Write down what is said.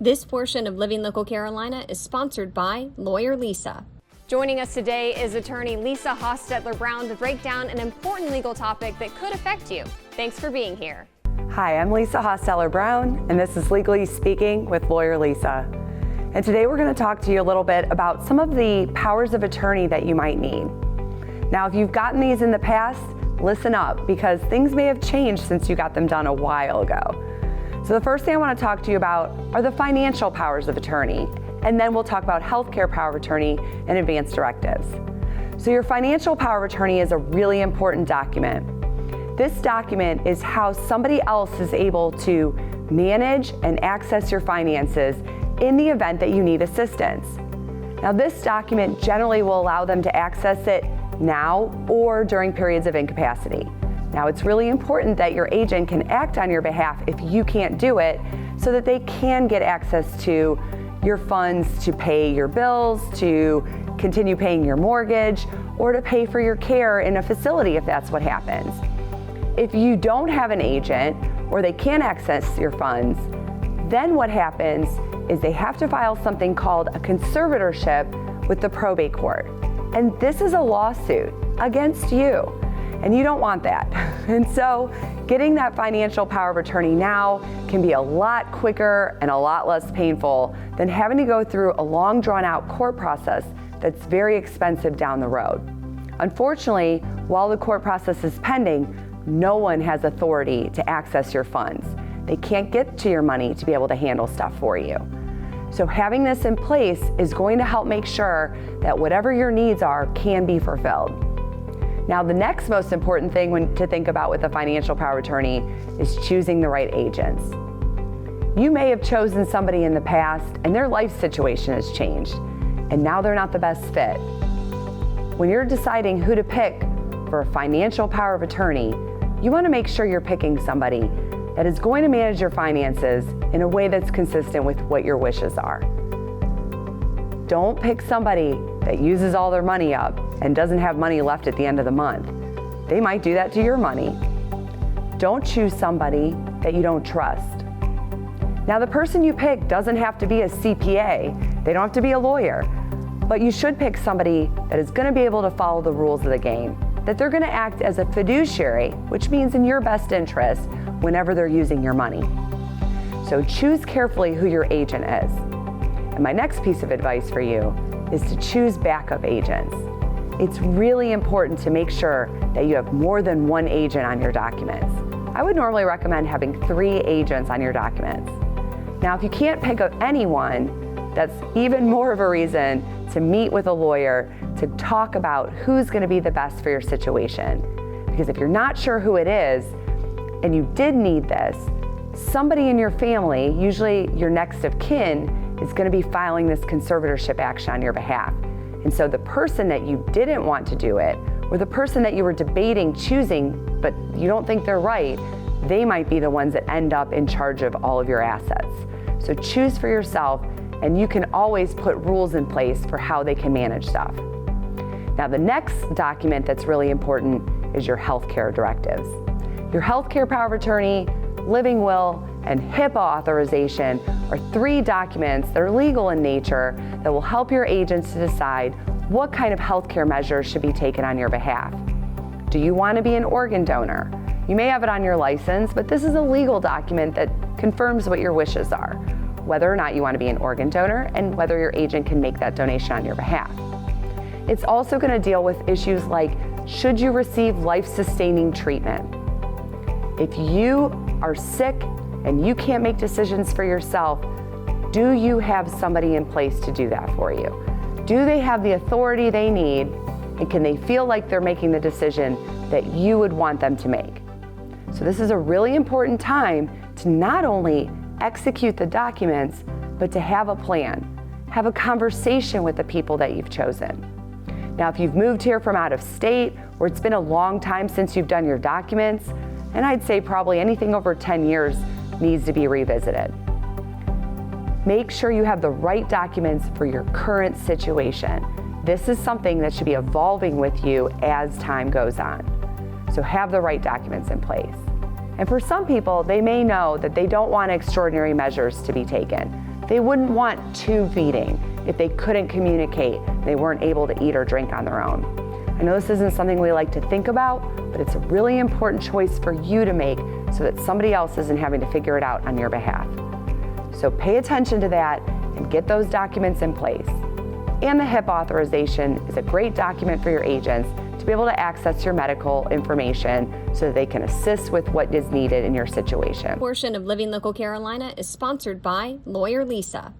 This portion of Living Local Carolina is sponsored by Lawyer Lisa. Joining us today is attorney Lisa Hostetler Brown to break down an important legal topic that could affect you. Thanks for being here. Hi, I'm Lisa Hostetler Brown, and this is Legally Speaking with Lawyer Lisa. And today we're going to talk to you a little bit about some of the powers of attorney that you might need. Now, if you've gotten these in the past, listen up, because things may have changed since you got them done a while ago. So the first thing I want to talk to you about are the financial powers of attorney, and then we'll talk about healthcare power of attorney and advance directives. So your financial power of attorney is a really important document. This document is how somebody else is able to manage and access your finances in the event that you need assistance. Now, this document generally will allow them to access it now or during periods of incapacity. Now, it's really important that your agent can act on your behalf if you can't do it, so that they can get access to your funds to pay your bills, to continue paying your mortgage, or to pay for your care in a facility if that's what happens. If you don't have an agent or they can't access your funds, then what happens is they have to file something called a conservatorship with the probate court. And this is a lawsuit against you. And you don't want that. And so getting that financial power of attorney now can be a lot quicker and a lot less painful than having to go through a long drawn out court process that's very expensive down the road. Unfortunately, while the court process is pending, no one has authority to access your funds. They can't get to your money to be able to handle stuff for you. So having this in place is going to help make sure that whatever your needs are can be fulfilled. Now, the next most important thing to think about with a financial power of attorney is choosing the right agents. You may have chosen somebody in the past and their life situation has changed, and now they're not the best fit. When you're deciding who to pick for a financial power of attorney, you want to make sure you're picking somebody that is going to manage your finances in a way that's consistent with what your wishes are. Don't pick somebody that uses all their money up and doesn't have money left at the end of the month. They might do that to your money. Don't choose somebody that you don't trust. Now, the person you pick doesn't have to be a CPA. They don't have to be a lawyer, but you should pick somebody that is going to be able to follow the rules of the game, that they're going to act as a fiduciary, which means in your best interest whenever they're using your money. So choose carefully who your agent is. And my next piece of advice for you is to choose backup agents. It's really important to make sure that you have more than one agent on your documents. I would normally recommend having 3 agents on your documents. Now, if you can't pick up anyone, that's even more of a reason to meet with a lawyer to talk about who's going to be the best for your situation. Because if you're not sure who it is, and you did need this, somebody in your family, usually your next of kin, is going to be filing this conservatorship action on your behalf. And so the person that you didn't want to do it, or the person that you were debating choosing, but you don't think they're right, they might be the ones that end up in charge of all of your assets. So choose for yourself, and you can always put rules in place for how they can manage stuff. Now, the next document that's really important is your healthcare directives. Your healthcare power of attorney, living will, and HIPAA authorization are 3 documents that are legal in nature that will help your agents to decide what kind of healthcare measures should be taken on your behalf. Do you want to be an organ donor? You may have it on your license, but this is a legal document that confirms what your wishes are, whether or not you want to be an organ donor and whether your agent can make that donation on your behalf. It's also going to deal with issues like, should you receive life-sustaining treatment? If you are sick and you can't make decisions for yourself, do you have somebody in place to do that for you? Do they have the authority they need, and can they feel like they're making the decision that you would want them to make? So this is a really important time to not only execute the documents, but to have a plan. Have a conversation with the people that you've chosen. Now, if you've moved here from out of state, or it's been a long time since you've done your documents, and I'd say probably anything over 10 years needs to be revisited. Make sure you have the right documents for your current situation. This is something that should be evolving with you as time goes on. So have the right documents in place. And for some people, they may know that they don't want extraordinary measures to be taken. They wouldn't want tube feeding if they couldn't communicate, they weren't able to eat or drink on their own. I know this isn't something we like to think about, but it's a really important choice for you to make so that somebody else isn't having to figure it out on your behalf. So pay attention to that and get those documents in place. And the HIP authorization is a great document for your agents to be able to access your medical information so that they can assist with what is needed in your situation. A portion of Living Local Carolina is sponsored by Lawyer Lisa.